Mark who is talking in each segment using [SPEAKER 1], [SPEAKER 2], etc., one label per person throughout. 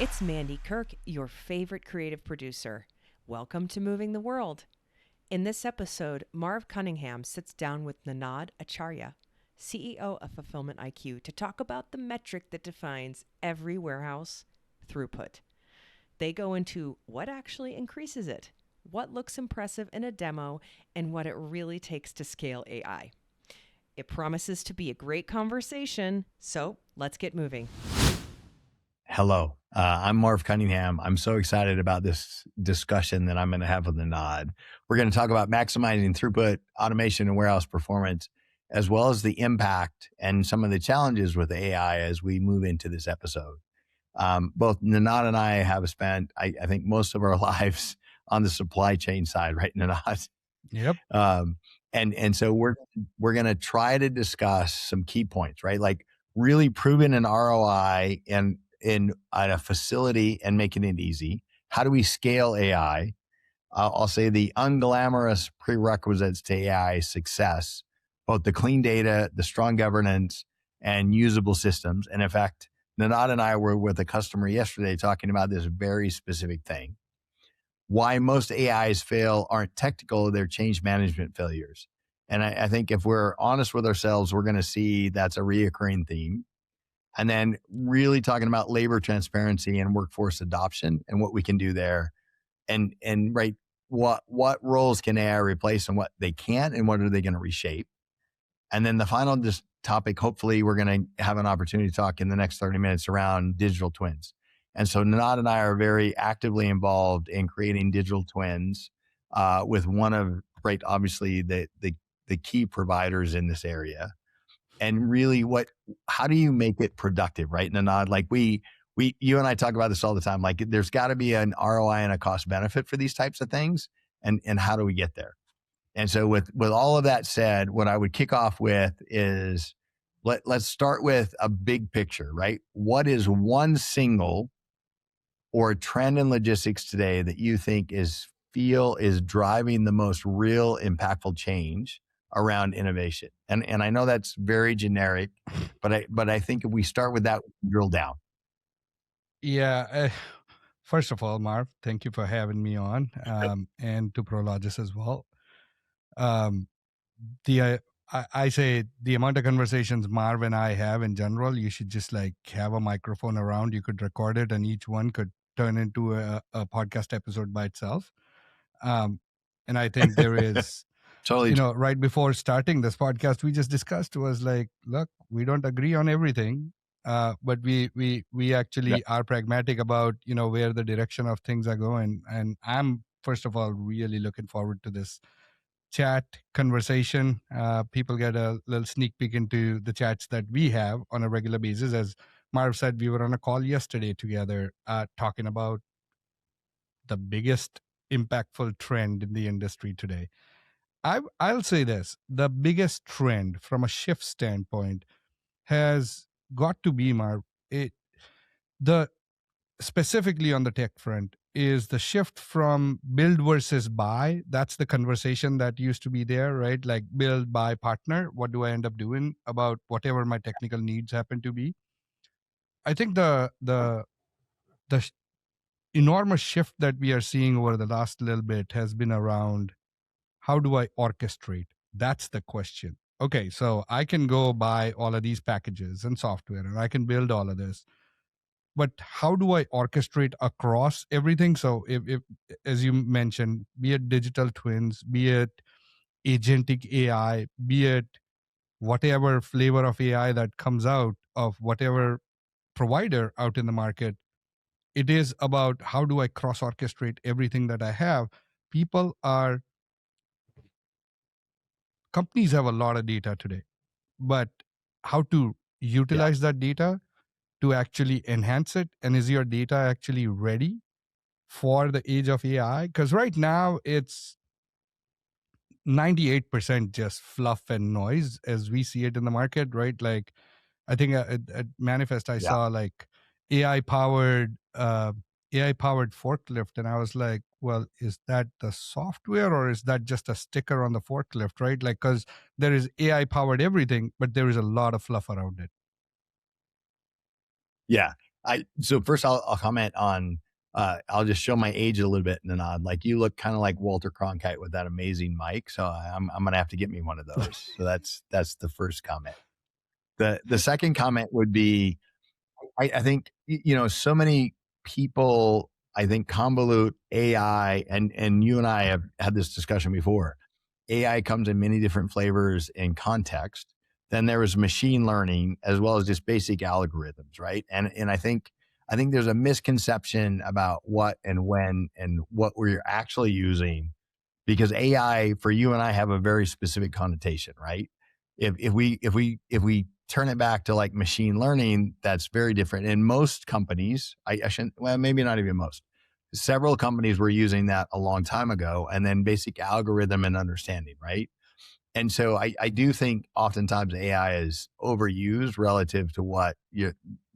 [SPEAKER 1] It's Mandy Kirk, your favorite creative producer. Welcome to Moving the World. In this episode, Marv Cunningham sits down with Ninaad Acharya, CEO of Fulfillment IQ, to talk about the metric that defines every warehouse: throughput. They go into what actually increases it, what looks impressive in a demo, and what it really takes to scale AI. It promises to be a great conversation, so let's get moving.
[SPEAKER 2] Hello, I'm Marv Cunningham. I'm so excited about this discussion that I'm going to have with Ninaad. We're going to talk about maximizing throughput, automation, and warehouse performance, as well as the impact and some of the challenges with AI as we move into this episode. Both Ninaad and I have spent, I think, most of our lives on the supply chain side, right, Ninaad?
[SPEAKER 3] Yep.
[SPEAKER 2] And so we're going to try to discuss some key points, right? Like really proving an ROI in a facility and making it easy. How do we scale AI? I'll say the unglamorous prerequisites to AI success, both the clean data, the strong governance, and usable systems. And in fact, Ninaad and I were with a customer yesterday talking about this very specific thing. Why most AIs fail aren't technical, they're change management failures. And I think if we're honest with ourselves, we're going to see that's a reoccurring theme. And then really talking about labor transparency and workforce adoption and what we can do there. And right, what roles can AI replace and what they can't, and what are they going to reshape? And then the final topic, hopefully we're going to have an opportunity to talk in the next 30 minutes around digital twins. And so Ninaad and I are very actively involved in creating digital twins with one of, right, obviously the key providers in this area. And really how do you make it productive, right? Ninaad, like you and I talk about this all the time. Like there's got to be an ROI and a cost benefit for these types of things. And how do we get there? And so with all of that said, what I would kick off with is let's start with a big picture, right? What is one single or trend in logistics today that you think is driving the most real impactful change around innovation? And I know that's very generic, but I think if we start with that, drill down.
[SPEAKER 3] Yeah. First of all, Marv, thank you for having me on, and to Prologis as well. I say the amount of conversations Marv and I have in general, you should just like have a microphone around. You could record it, and each one could turn into a podcast episode by itself. And I think there is.
[SPEAKER 2] Totally.
[SPEAKER 3] Right before starting this podcast, we just discussed was like, look, we don't agree on everything, but we actually are pragmatic about where the direction of things are going. And I'm first of all really looking forward to this chat conversation. People get a little sneak peek into the chats that we have on a regular basis. As Marv said, we were on a call yesterday together talking about the biggest impactful trend in the industry today. I'll say this, the biggest trend from a shift standpoint has got to be, Marv, specifically on the tech front, is the shift from build versus buy. That's the conversation that used to be there, right? Like build, buy, partner. What do I end up doing about whatever my technical needs happen to be? I think the enormous shift that we are seeing over the last little bit has been around how do I orchestrate? That's the question. Okay, so I can go buy all of these packages and software and I can build all of this. But how do I orchestrate across everything? So if as you mentioned, be it digital twins, be it agentic AI, be it whatever flavor of AI that comes out of whatever provider out in the market, it is about how do I cross orchestrate everything that I have. Companies have a lot of data today, but how to utilize that data to actually enhance it? And is your data actually ready for the age of AI? Because right now it's 98% just fluff and noise as we see it in the market, right? Like I think at Manifest I saw like AI powered forklift, and I was like, well, is that the software or is that just a sticker on the forklift, right? Like, because there is AI powered everything, but there is a lot of fluff around it.
[SPEAKER 2] Yeah. So first I'll comment on, I'll just show my age a little bit, Ninaad. Like you look kind of like Walter Cronkite with that amazing mic. So I'm going to have to get me one of those. So that's the first comment. The second comment would be, I think, so many people, I think, convolute AI, and you and I have had this discussion before. AI comes in many different flavors and context. Then there was machine learning as well as just basic algorithms, right? And I think there's a misconception about what and when and what we're actually using, because AI for you and I have a very specific connotation, right? If we turn it back to like machine learning, that's very different. And most companies, I shouldn't, well, maybe not even most, several companies were using that a long time ago, and then basic algorithm and understanding, right? And so I do think oftentimes AI is overused relative to what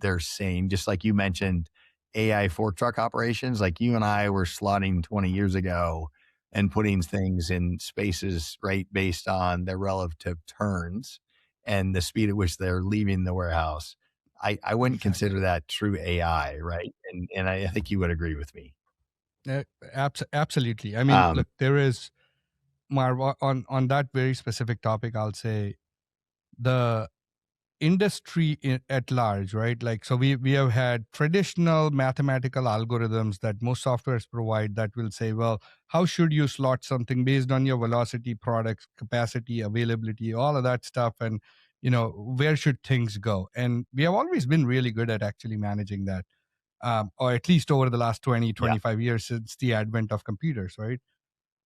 [SPEAKER 2] they're saying. Just like you mentioned, AI fork truck operations, like you and I were slotting 20 years ago and putting things in spaces, right, based on their relative turns and the speed at which they're leaving the warehouse. I wouldn't
[SPEAKER 3] Exactly.
[SPEAKER 2] consider that true AI, right? And I think you would agree with me.
[SPEAKER 3] Absolutely. I mean, look, there is, Marv, on that very specific topic, I'll say the industry at large, right? Like, so we have had traditional mathematical algorithms that most softwares provide that will say, well, how should you slot something based on your velocity, products, capacity, availability, all of that stuff, and where should things go? And we have always been really good at actually managing that, or at least over the last 20, 25 years since the advent of computers, right?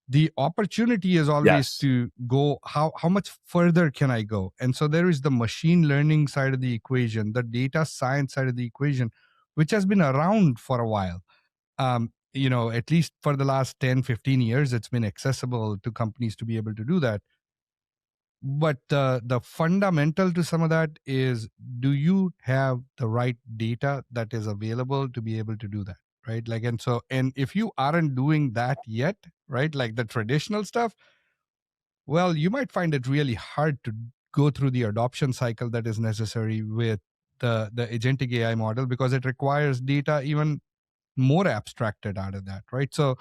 [SPEAKER 3] The opportunity is always
[SPEAKER 2] Yes.
[SPEAKER 3] to go, how much further can I go? And so there is the machine learning side of the equation, the data science side of the equation, which has been around for a while. At least for the last 10-15 years, it's been accessible to companies to be able to do that. But the fundamental to some of that is, do you have the right data that is available to be able to do that, right? Like, and if you aren't doing that yet, right, like the traditional stuff, well, you might find it really hard to go through the adoption cycle that is necessary with the agentic AI model, because it requires data even more abstracted out of that, right? So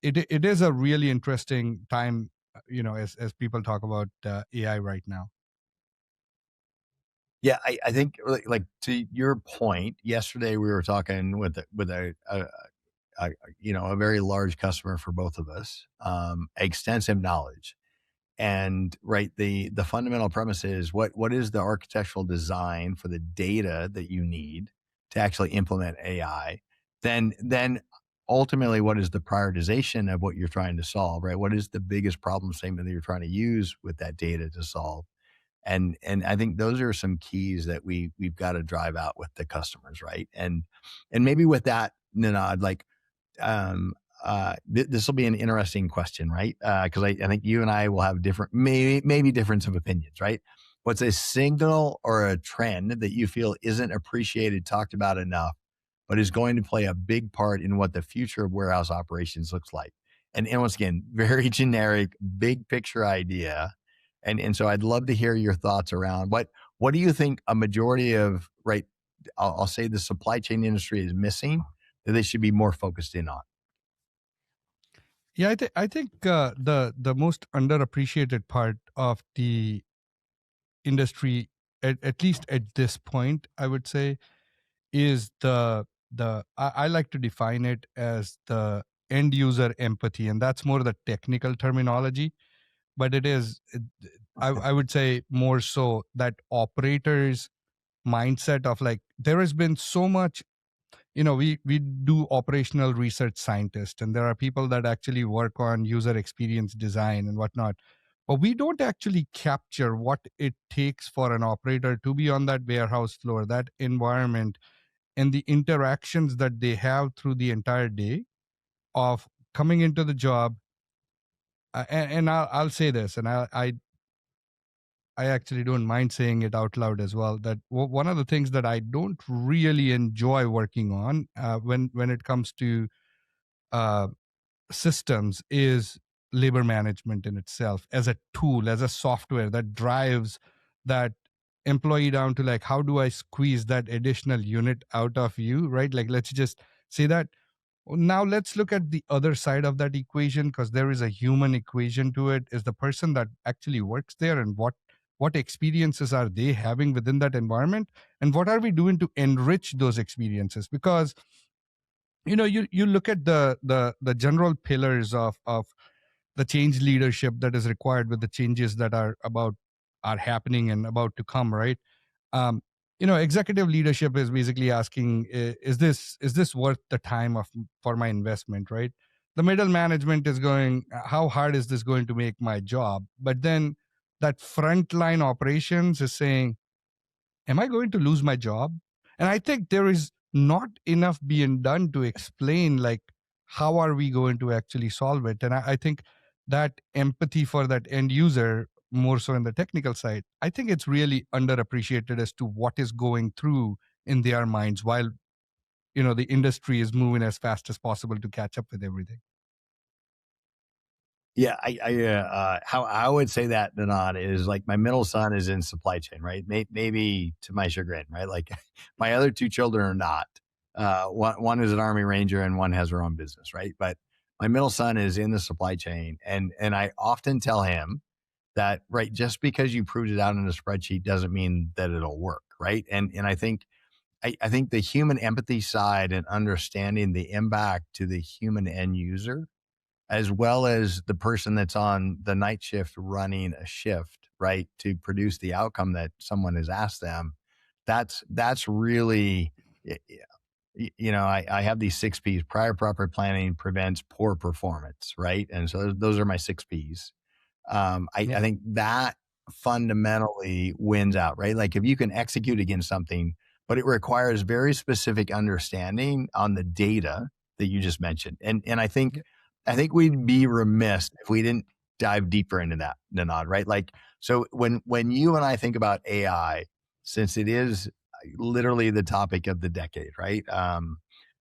[SPEAKER 3] it is a really interesting time, as people talk about AI right now.
[SPEAKER 2] Yeah, I think like to your point, yesterday we were talking with a very large customer for both of us, extensive knowledge. And right, the fundamental premise is what is the architectural design for the data that you need to actually implement AI? Then ultimately, what is the prioritization of what you're trying to solve, right? What is the biggest problem statement that you're trying to use with that data to solve? And I think those are some keys that we've got to drive out with the customers, right? And maybe with that, Ninaad, like this will be an interesting question, right? Because I think you and I will have different, maybe difference of opinions, right? What's a signal or a trend that you feel isn't appreciated, talked about enough, but is going to play a big part in what the future of warehouse operations looks like? And once again, very generic, big picture idea. And so I'd love to hear your thoughts around what do you think a majority of, right, I'll say the supply chain industry is missing that they should be more focused in on?
[SPEAKER 3] Yeah, I think the most underappreciated part of the industry, at least at this point, I would say, is I like to define it as the end user empathy, and that's more the technical terminology. But I would say more so that operators mindset of, like, there has been so much, we do operational research scientists, and there are people that actually work on user experience design and whatnot, but we don't actually capture what it takes for an operator to be on that warehouse floor, that environment, and the interactions that they have through the entire day of coming into the job. And I'll say this, and I actually don't mind saying it out loud as well, that one of the things that I don't really enjoy working on, when it comes to uh, systems, is labor management in itself, as a tool, as a software that drives that employee down to like, how do I squeeze that additional unit out of you, right? Like, let's just say that. Now let's look at the other side of that equation, because there is a human equation to it. Is the person that actually works there, and what experiences are they having within that environment, and what are we doing to enrich those experiences? Because you look at the general pillars of the change leadership that is required with the changes that are happening and about to come, right? um, Executive leadership is basically asking, is this worth the time of for my investment, right? The middle management is going, how hard is this going to make my job? But then that frontline operations is saying, am I going to lose my job? And I think there is not enough being done to explain, like, how are we going to actually solve it? And I think that empathy for that end user, more so in the technical side, I think it's really underappreciated as to what is going through in their minds while the industry is moving as fast as possible to catch up with everything.
[SPEAKER 2] Yeah, how I would say that, Ninaad, is like my middle son is in supply chain, right? Maybe to my chagrin, right? Like my other two children are not. One is an Army Ranger and one has her own business, right? But my middle son is in the supply chain, and I often tell him that, right, just because you proved it out in a spreadsheet doesn't mean that it'll work, right? And I think the human empathy side and understanding the impact to the human end user, as well as the person that's on the night shift running a shift, right, to produce the outcome that someone has asked them. That's really, I have these 6 P's: prior proper planning prevents poor performance, right? And so those are my 6 P's. I think that fundamentally wins out, right? Like if you can execute against something, but it requires very specific understanding on the data that you just mentioned. And I think we'd be remiss if we didn't dive deeper into that, Ninaad, right? Like, so when you and I think about AI, since it is literally the topic of the decade, right?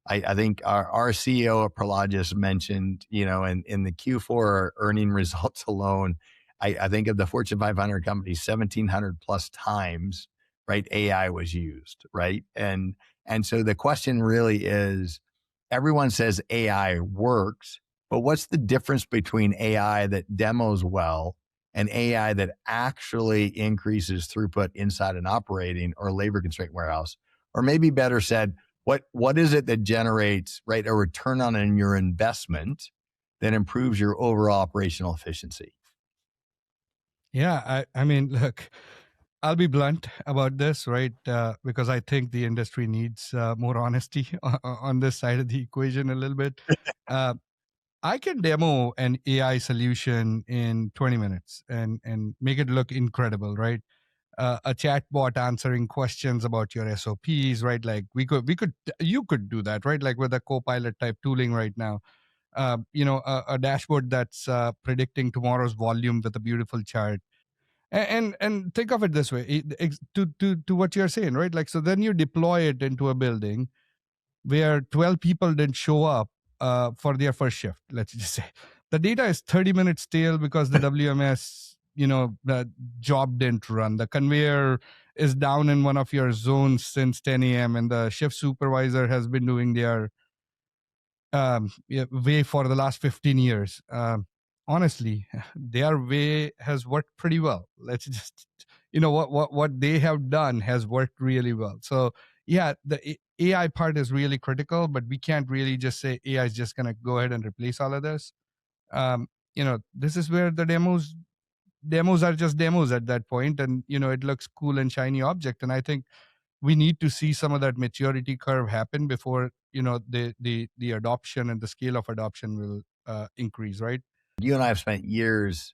[SPEAKER 2] I think our CEO of Prologis mentioned, in the Q4 earning results alone, I think of the Fortune 500 companies, 1,700 plus times, right? AI was used, right? And so the question really is, everyone says AI works, but what's the difference between AI that demos well and AI that actually increases throughput inside an operating or labor constraint warehouse? Or maybe better said, what is it that generates, right, a return on your investment that improves your overall operational efficiency?
[SPEAKER 3] Yeah, I mean, look, I'll be blunt about this, right? Because I think the industry needs more honesty on this side of the equation a little bit. Uh, I can demo an AI solution in 20 minutes and make it look incredible, right? A chatbot answering questions about your SOPs, right? Like you could do that, right? Like with a Copilot type tooling right now. A dashboard that's predicting tomorrow's volume with a beautiful chart. And think of it this way, to what you're saying, right? Like, so then you deploy it into a building where 12 people didn't show up for their first shift, let's just say. The data is 30 minutes stale because the WMS, the job didn't run. The conveyor is down in one of your zones since 10 a.m. and the shift supervisor has been doing their way for the last 15 years. Honestly, their way has worked pretty well. Let's just, what they have done has worked really well. So yeah, the AI part is really critical, but we can't really just say AI is just going to go ahead and replace all of this. This is where the demos are just demos at that point, and it looks cool and shiny object. And I think we need to see some of that maturity curve happen before the adoption and the scale of adoption will increase, right?
[SPEAKER 2] You and I have spent years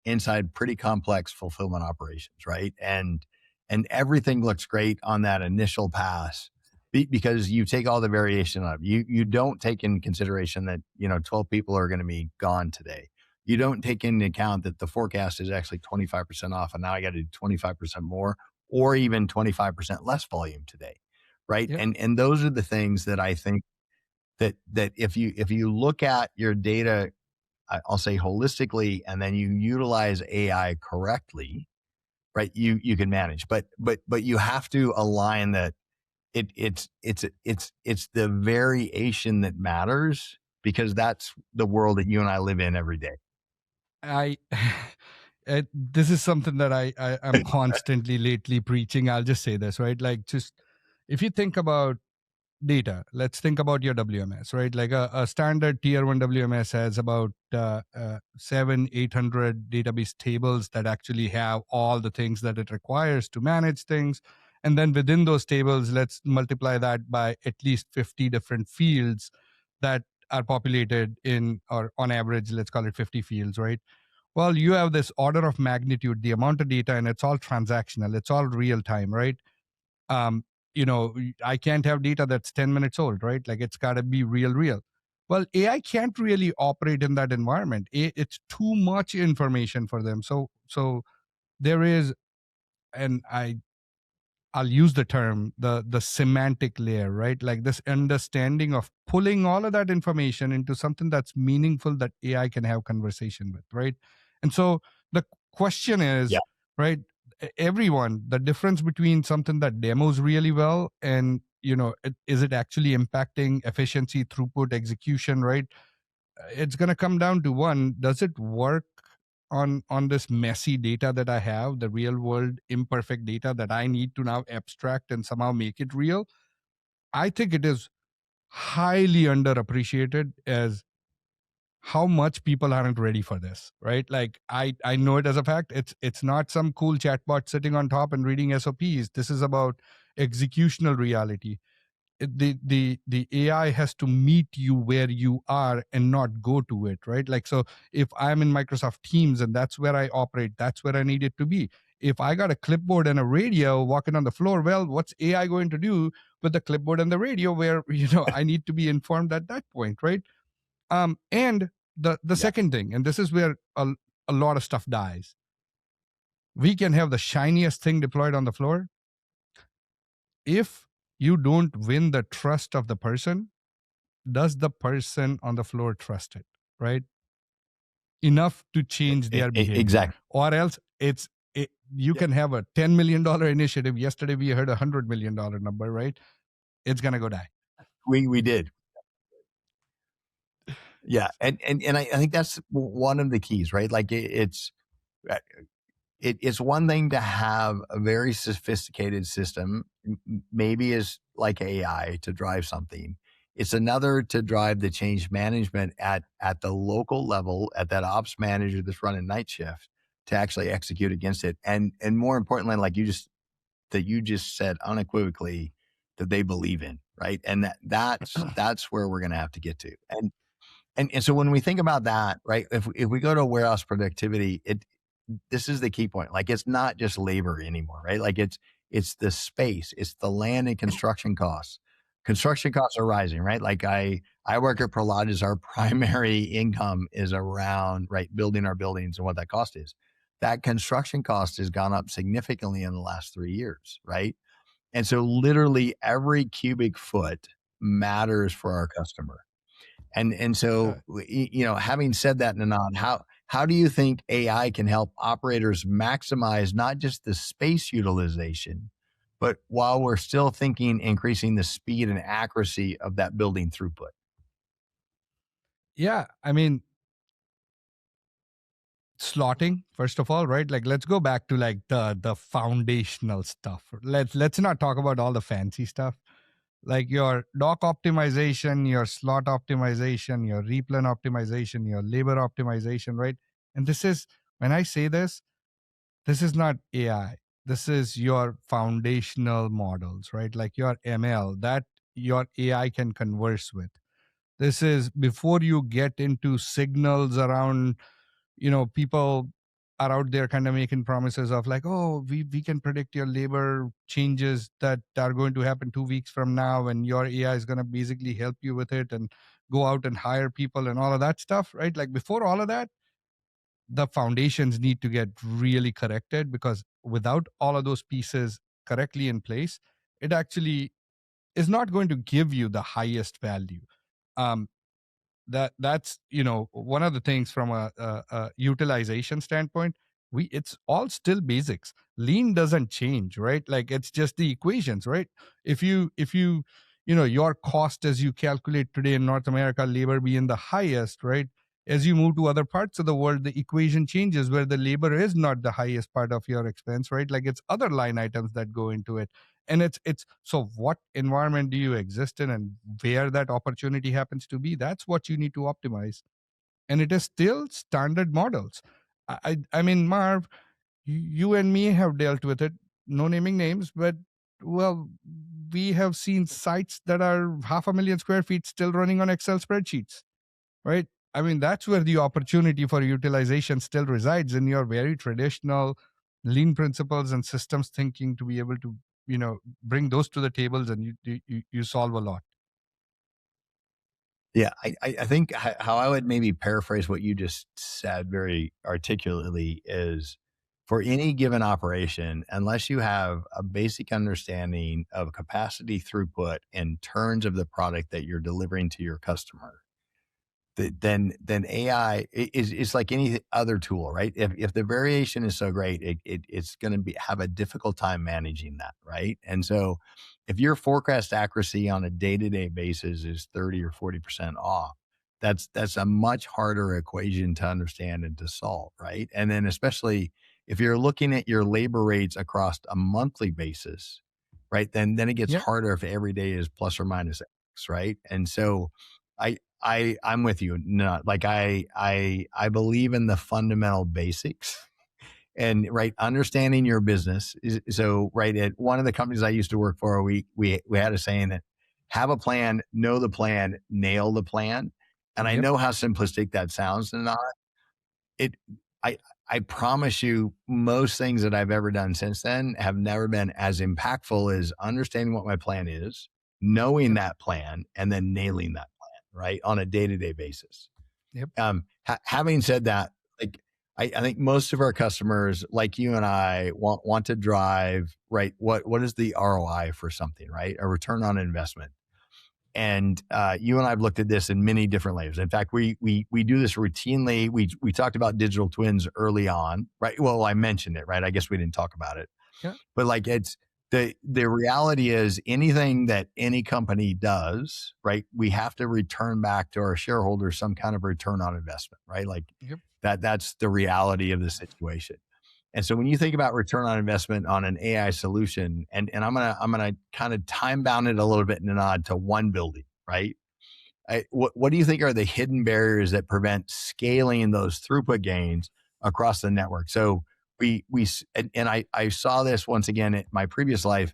[SPEAKER 2] inside pretty complex fulfillment operations, right? And everything looks great on that initial pass because you take all the variation of you don't take in consideration that 12 people are going to be gone today. You don't take into account that the forecast is actually 25% off, and now I got to do 25% more, or even 25% less volume today, right?
[SPEAKER 3] Yep.
[SPEAKER 2] And those are the things that I think that if you look at your data, I'll say holistically, and then you utilize AI correctly, right, you can manage. But you have to align that it's the variation that matters, because that's the world that you and I live in every day.
[SPEAKER 3] I this is something that I'm constantly lately preaching. I'll just say this, right? Like, just if you think about data, let's think about your WMS, right? Like a standard tier one WMS has about 700-800 database tables that actually have all the things that it requires to manage things. And then within those tables, let's multiply that by at least 50 different fields that are populated in, or on average, let's call it 50 fields, right? Well, you have this order of magnitude, the amount of data, and it's all transactional. It's all real time, right? um, I can't have data that's 10 minutes old, right? Like, it's got to be real. Well, AI can't really operate in that environment. It's too much information for them. So there is, and I'll use the term, the semantic layer, right? Like this understanding of pulling all of that information into something that's meaningful that AI can have conversation with, right? And so the question is,
[SPEAKER 2] Yeah.
[SPEAKER 3] right, everyone, the difference between something that demos really well and, is it actually impacting efficiency, throughput, execution, right? It's going to come down to one, does it work on this messy data that I have, the real world imperfect data that I need to now abstract and somehow make it real? I think it is highly underappreciated as how much people aren't ready for this, right? Like, I know it as a fact. It's not some cool chatbot sitting on top and reading SOPs. This is about executional reality. The AI has to meet you where you are and not go to it, right? Like, so if I'm in Microsoft Teams and that's where I operate, that's where I need it to be. If I got a clipboard and a radio walking on the floor, well, what's AI going to do with the clipboard and the radio where I need to be informed at that point, right? And the
[SPEAKER 2] Yeah.
[SPEAKER 3] second thing, and this is where a lot of stuff dies. We can have the shiniest thing deployed on the floor. If you don't win the trust of the person, does the person on the floor trust it, right? Enough to change their behavior.
[SPEAKER 2] Exactly.
[SPEAKER 3] Or else you can have a $10 million initiative. Yesterday we heard $100 million number, right? It's going to go die.
[SPEAKER 2] We did. Yeah. And I think that's one of the keys, right? Like it's one thing to have a very sophisticated system, maybe is like AI, to drive something. It's another to drive the change management at the local level, at that ops manager that's running night shift, to actually execute against it. And more importantly, like you just said unequivocally, that they believe in, right? And that's where we're going to have to get to. And so when we think about that, right, if we go to warehouse productivity, this is the key point. Like, it's not just labor anymore, right? Like, it's the space, it's the land and construction costs. Construction costs are rising, right? Like, I work at Prologis. Our primary income is around, right, building our buildings and what that cost is. That construction cost has gone up significantly in the last 3 years, right? And so literally every cubic foot matters for our customer. And so, having said that, Ninaad, how do you think AI can help operators maximize not just the space utilization, but while we're still thinking increasing the speed and accuracy of that building throughput?
[SPEAKER 3] Yeah, I mean, slotting, first of all, right? Like, let's go back to like the foundational stuff. Let's not talk about all the fancy stuff, like your dock optimization, your slot optimization, your replan optimization, your labor optimization, right? And this is, when I say this is not AI. This is your foundational models, right? Like your ML that your AI can converse with. This is before you get into signals around, people are out there kind of making promises of like, oh, we can predict your labor changes that are going to happen 2 weeks from now, and your AI is going to basically help you with it and go out and hire people and all of that stuff, right? Like, before all of that, the foundations need to get really corrected, because without all of those pieces correctly in place, it actually is not going to give you the highest value. um, that's one of the things from a utilization standpoint. it's all still basics. Lean doesn't change, right? Like it's just the equations, right? If you your cost as you calculate today in North America, labor being the highest, right? As you move to other parts of the world, the equation changes where the labor is not the highest part of your expense, right? Like it's other line items that go into it. And it's so what environment do you exist in and where that opportunity happens to be, that's what you need to optimize. And it is still standard models. I mean, Marv, you and me have dealt with it, no naming names, but well, we have seen sites that are 500,000 square feet still running on Excel spreadsheets, right? I mean, that's where the opportunity for utilization still resides, in your very traditional lean principles and systems thinking, to be able to, bring those to the tables, and you solve a lot.
[SPEAKER 2] Yeah, I think how I would maybe paraphrase what you just said very articulately is, for any given operation, unless you have a basic understanding of capacity, throughput, and turns of the product that you're delivering to your customer, then AI is like any other tool, right? If the variation is so great, it's going to have a difficult time managing that, right? And so, if your forecast accuracy on a day to day basis is 30 or 40% off, that's a much harder equation to understand and to solve, right? And then especially if you're looking at your labor rates across a monthly basis, right? Then it gets
[SPEAKER 3] Yeah.
[SPEAKER 2] harder if every day is plus or minus X, right? And so I'm with you. No, like I believe in the fundamental basics and right understanding your business. So right at one of the companies I used to work for, we had a saying that have a plan, know the plan, nail the plan. And I
[SPEAKER 3] Yep.
[SPEAKER 2] know how simplistic that sounds, and not it. I I promise you, most things that I've ever done since then have never been as impactful as understanding what my plan is, knowing
[SPEAKER 3] Yep.
[SPEAKER 2] that plan, and then nailing that plan, right, on a day-to-day basis.
[SPEAKER 3] Yep.
[SPEAKER 2] Having said that, like I think most of our customers, like you and I, want to drive, right. What is the ROI for something, right? A return on investment. And you and I have looked at this in many different layers. In fact, we do this routinely. We talked about digital twins early on, right? Well, I mentioned it, right? I guess we didn't talk about it,
[SPEAKER 3] Yeah.
[SPEAKER 2] but like it's the reality is anything that any company does, right? We have to return back to our shareholders some kind of return on investment, right? Like
[SPEAKER 3] Yep.
[SPEAKER 2] that's the reality of the situation. And so when you think about return on investment on an AI solution, and I'm gonna kind of time bound it a little bit, Ninaad, to one building, right? What do you think are the hidden barriers that prevent scaling those throughput gains across the network? So I saw this once again in my previous life.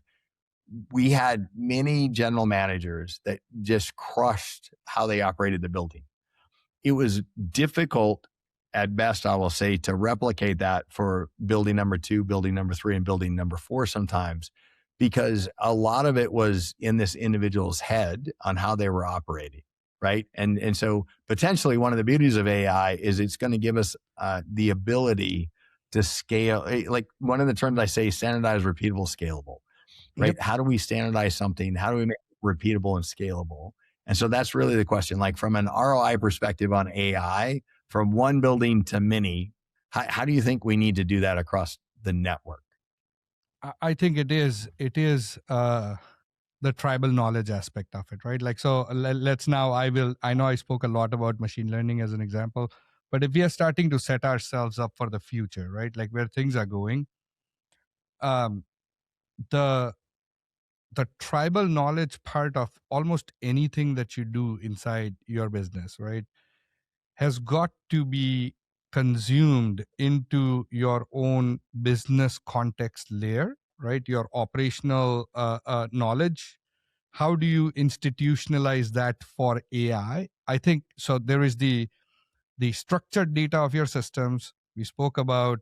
[SPEAKER 2] We had many general managers that just crushed how they operated the building. It was difficult at best, I will say, to replicate that for building number 2, building number 3, and building number 4 sometimes, because a lot of it was in this individual's head on how they were operating, right? And so potentially one of the beauties of AI is it's going to give us the ability to scale. Like one of the terms I say, standardized, repeatable, scalable, right?
[SPEAKER 3] Yep.
[SPEAKER 2] How do we standardize something? How do we make it repeatable and scalable? And so that's really the question. Like from an ROI perspective on AI, from one building to many, how do you think we need to do that across the network?
[SPEAKER 3] I think it is the tribal knowledge aspect of it, right? Like, so let's now, I know I spoke a lot about machine learning as an example, but if we are starting to set ourselves up for the future, right? Like where things are going, um, the tribal knowledge part of almost anything that you do inside your business, right, has got to be consumed into your own business context layer, right? Your operational knowledge. How do you institutionalize that for AI? I think so. There is the structured data of your systems. We spoke about,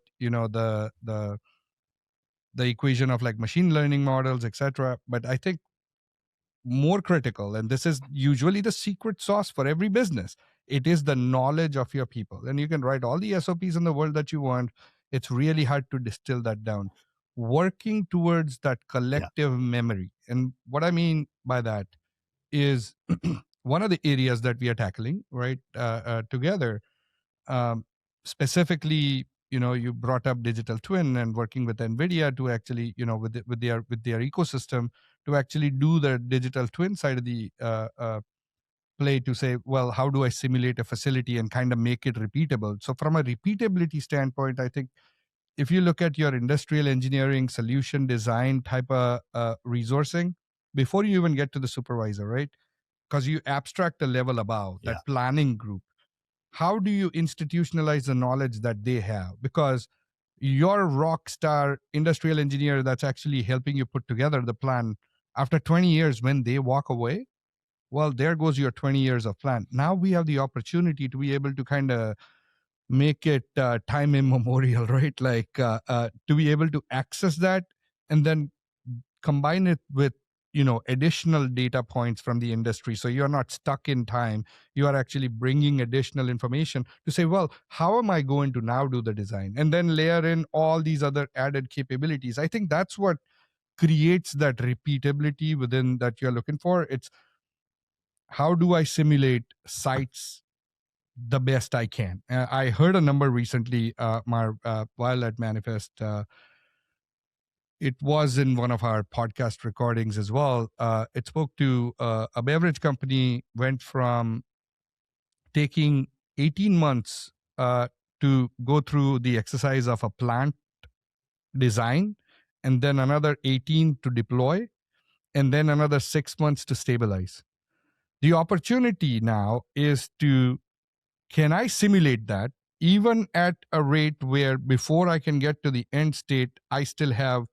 [SPEAKER 3] the equation of like machine learning models, etc. But I think more critical, and this is usually the secret sauce for every business, it is the knowledge of your people. And you can write all the SOPs in the world that you want, it's really hard to distill that down. Working towards that collective memory, and what I mean by that is one of the areas that we are tackling, right, together, um, specifically you brought up digital twin and working with NVIDIA to actually, with their ecosystem to actually do the digital twin side of the play to say, well, how do I simulate a facility and kind of make it repeatable? So from a repeatability standpoint, I think if you look at your industrial engineering solution design type of resourcing, before you even get to the supervisor, right? Because you abstract a level above that planning group. How do you institutionalize the knowledge that they have? Because your rock star industrial engineer that's actually helping you put together the plan, after 20 years, when they walk away, well, there goes your 20 years of plan. Now we have the opportunity to be able to kind of make it time immemorial, right? Like to be able to access that and then combine it with additional data points from the industry, so you're not stuck in time. You are actually bringing additional information to say, well, how am I going to now do the design, and then layer in all these other added capabilities. I think that's what creates that repeatability within that you're looking for. It's how do I simulate sites the best I can. I heard a number recently, Marv, while at Manifest. It was in one of our podcast recordings as well. It spoke to a beverage company went from taking 18 months to go through the exercise of a plant design, and then another 18 to deploy, and then another 6 months to stabilize. The opportunity now is to, can I simulate that even at a rate where before I can get to the end state, I still have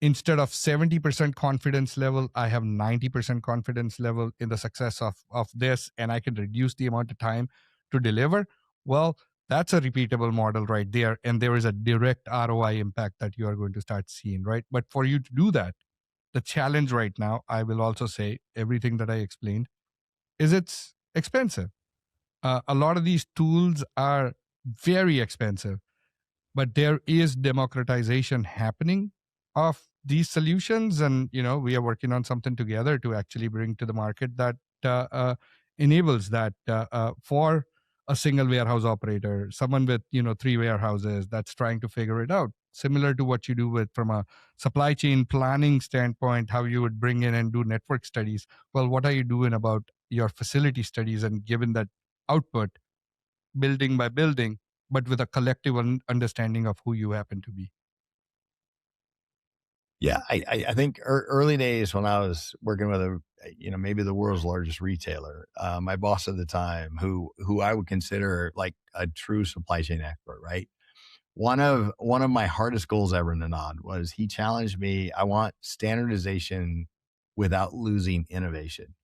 [SPEAKER 3] instead of 70% confidence level, I have 90% confidence level in the success of this, and I can reduce the amount of time to deliver. Well, that's a repeatable model right there. And there is a direct ROI impact that you are going to start seeing, right? But for you to do that, the challenge right now, I will also say everything that I explained, is it's expensive. A lot of these tools are very expensive, but there is democratization happening of these solutions, and we are working on something together to actually bring to the market that enables that for a single warehouse operator, someone with 3 warehouses that's trying to figure it out, similar to what you do with from a supply chain planning standpoint, how you would bring in and do network studies. Well, what are you doing about your facility studies, and given that output building by building, but with a collective understanding of who you happen to be.
[SPEAKER 2] Yeah, I think early days when I was working with maybe the world's largest retailer, my boss at the time, who I would consider like a true supply chain expert, right? One of my hardest goals ever, Ninaad, was he challenged me. I want standardization without losing innovation.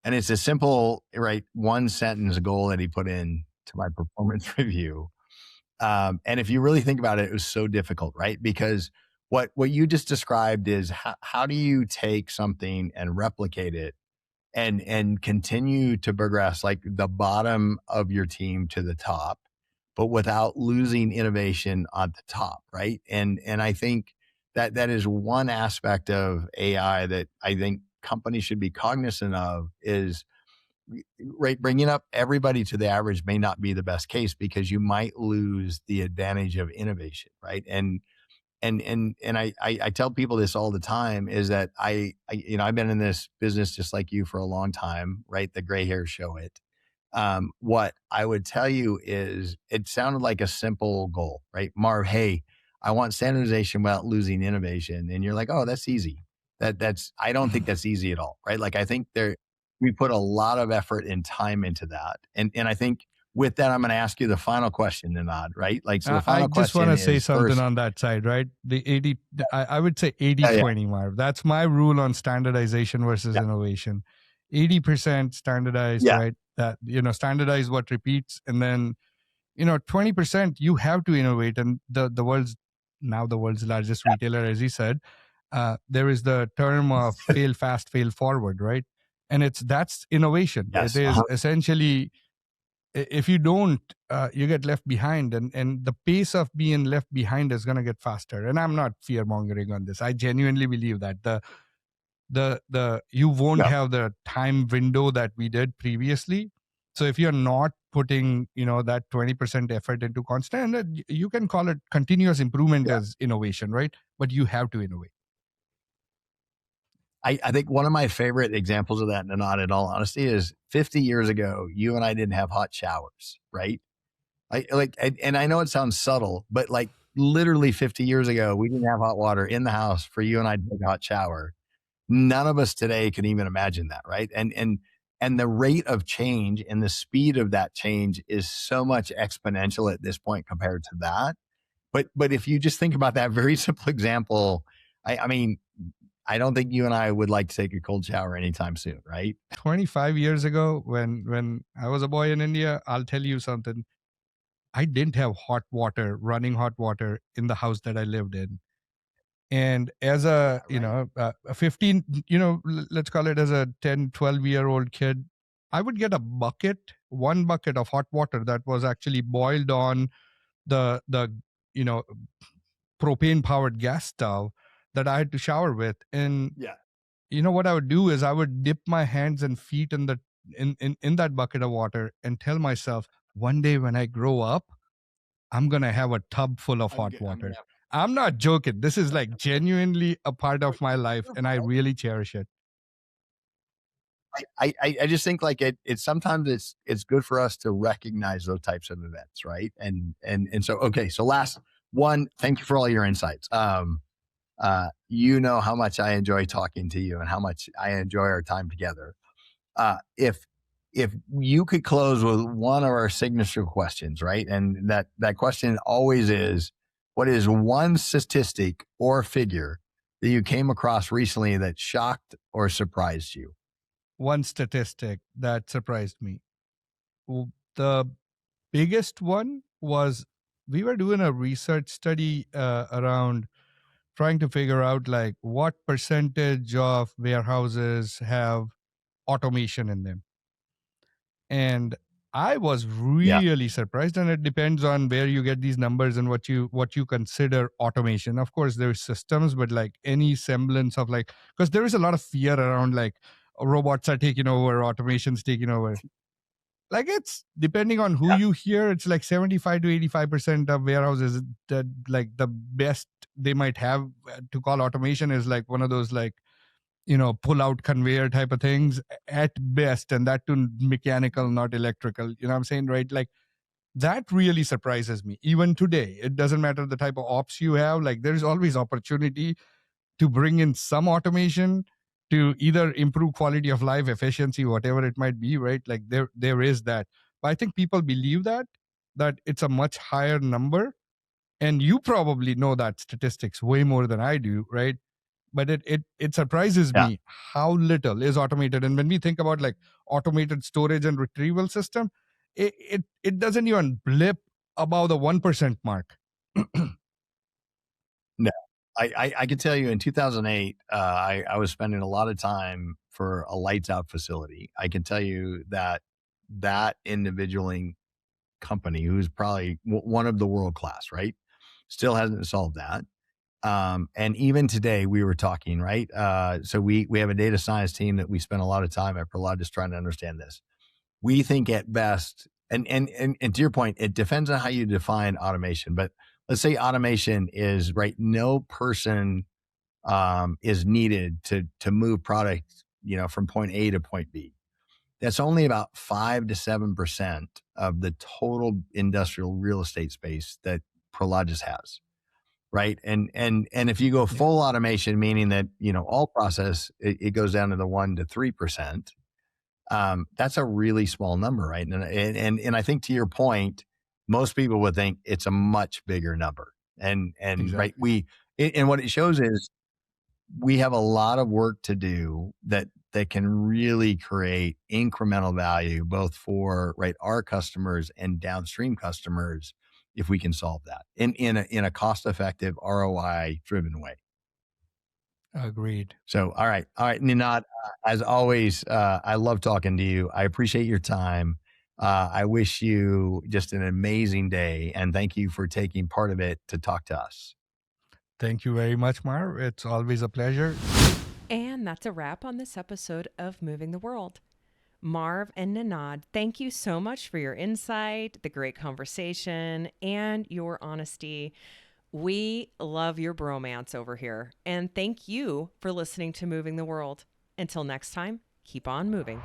[SPEAKER 2] And it's a simple, right, one sentence goal that he put in to my performance review. And if you really think about it, it was so difficult, right? Because what you just described is how do you take something and replicate it and continue to progress like the bottom of your team to the top, but without losing innovation on the top, right? And I think that is one aspect of AI that I think companies should be cognizant of is, right, bringing up everybody to the average may not be the best case because you might lose the advantage of innovation, right? And I tell people this all the time is that I've been in this business just like you for a long time, right? The gray hairs show it. What I would tell you is it sounded like a simple goal, right? Marv, hey, I want standardization without losing innovation. And you're like, oh, that's easy. I don't think that's easy at all, right? Like I think we put a lot of effort and time into that. And I think with that, I'm going to ask you the final question, Ninaad, right? Like, so the final question is,
[SPEAKER 3] I just want to say something on that side, right? The 80, I would say 80-20, Marv. That's my rule on standardization versus innovation. 80% standardized, right? That, standardize what repeats. And then, 20% you have to innovate. And the world's largest retailer, as he said, there is the term of fail fast, fail forward, right? And that's innovation.
[SPEAKER 2] Yes.
[SPEAKER 3] It is essentially, if you don't, you get left behind, and the pace of being left behind is going to get faster. And I'm not fear mongering on this. I genuinely believe that the you won't have the time window that we did previously. So if you're not putting, that 20% effort into constant, and you can call it continuous improvement as innovation, right? But you have to innovate.
[SPEAKER 2] I think one of my favorite examples of that, Ninaad, in all honesty, is 50 years ago, you and I didn't have hot showers, right? And I know it sounds subtle, but like literally 50 years ago, we didn't have hot water in the house for you and I to take a hot shower. None of us today can even imagine that, right? And the rate of change and the speed of that change is so much exponential at this point compared to that. But if you just think about that very simple example, I mean, I don't think you and I would like to take a cold shower anytime soon, right?
[SPEAKER 3] 25 years ago, when I was a boy in India, I'll tell you something. I didn't have running hot water in the house that I lived in. And as a, a 15, let's call it as a 10, 12-year-old kid, I would get one bucket of hot water that was actually boiled on the propane powered gas stove that I had to shower with. And what I would do is I would dip my hands and feet in that bucket of water and tell myself, one day when I grow up, I'm going to have a tub full of hot water. I'm not joking. This is like genuinely a part of my life, and I really cherish it.
[SPEAKER 2] I just think like it's sometimes it's good for us to recognize those types of events, right? And so okay, so last one, thank you for all your insights. You know how much I enjoy talking to you and how much I enjoy our time together. If you could close with one of our signature questions, right? And that question always is, what is one statistic or figure that you came across recently that shocked or surprised you?
[SPEAKER 3] One statistic that surprised me. The biggest one was we were doing a research study around trying to figure out like what percentage of warehouses have automation in them. And I was really surprised, and it depends on where you get these numbers and what you consider automation. Of course, there's systems, but like any semblance of like, because there is a lot of fear around like robots are taking over, automation's taking over. Like it's depending on who you hear, it's like 75 to 85% of warehouses that like the best they might have to call automation is like one of those like pull out conveyor type of things at best, and that too mechanical, not electrical. You know what I'm saying, right? Like that really surprises me. Even today, it doesn't matter the type of ops you have, like there's always opportunity to bring in some automation to either improve quality of life, efficiency, whatever it might be, right? Like there is that. But I think people believe that it's a much higher number. And you probably know that statistics way more than I do, right? But it surprises me how little is automated. And when we think about like automated storage and retrieval system, it doesn't even blip above the 1% mark.
[SPEAKER 2] No, I can tell you in 2008, I was spending a lot of time for a lights out facility. I can tell you that individual company, who's probably one of the world class, right, still hasn't solved that. And even today we were talking, right? So we have a data science team that we spend a lot of time at Prologis trying to understand this. We think at best, and to your point, it depends on how you define automation, but let's say automation is right. No person is needed to move product, from point A to point B. That's only about 5 to 7% of the total industrial real estate space that Prologis has. Right. And if you go full automation, meaning that, all process, it goes down to the 1 to 3%. That's a really small number. Right. And I think to your point, most people would think it's a much bigger number. And exactly. Right. And what it shows is we have a lot of work to do that can really create incremental value, both for our customers and downstream customers, if we can solve that in a cost-effective, ROI-driven way.
[SPEAKER 3] Agreed.
[SPEAKER 2] So, all right, Ninaad, as always, I love talking to you. I appreciate your time. I wish you just an amazing day, and thank you for taking part of it to talk to us.
[SPEAKER 3] Thank you very much, Marv. It's always a pleasure.
[SPEAKER 1] And that's a wrap on this episode of Moving the World. Marv and Ninaad, thank you so much for your insight, the great conversation, and your honesty. We love your bromance over here. And thank you for listening to Moving the World. Until next time, keep on moving.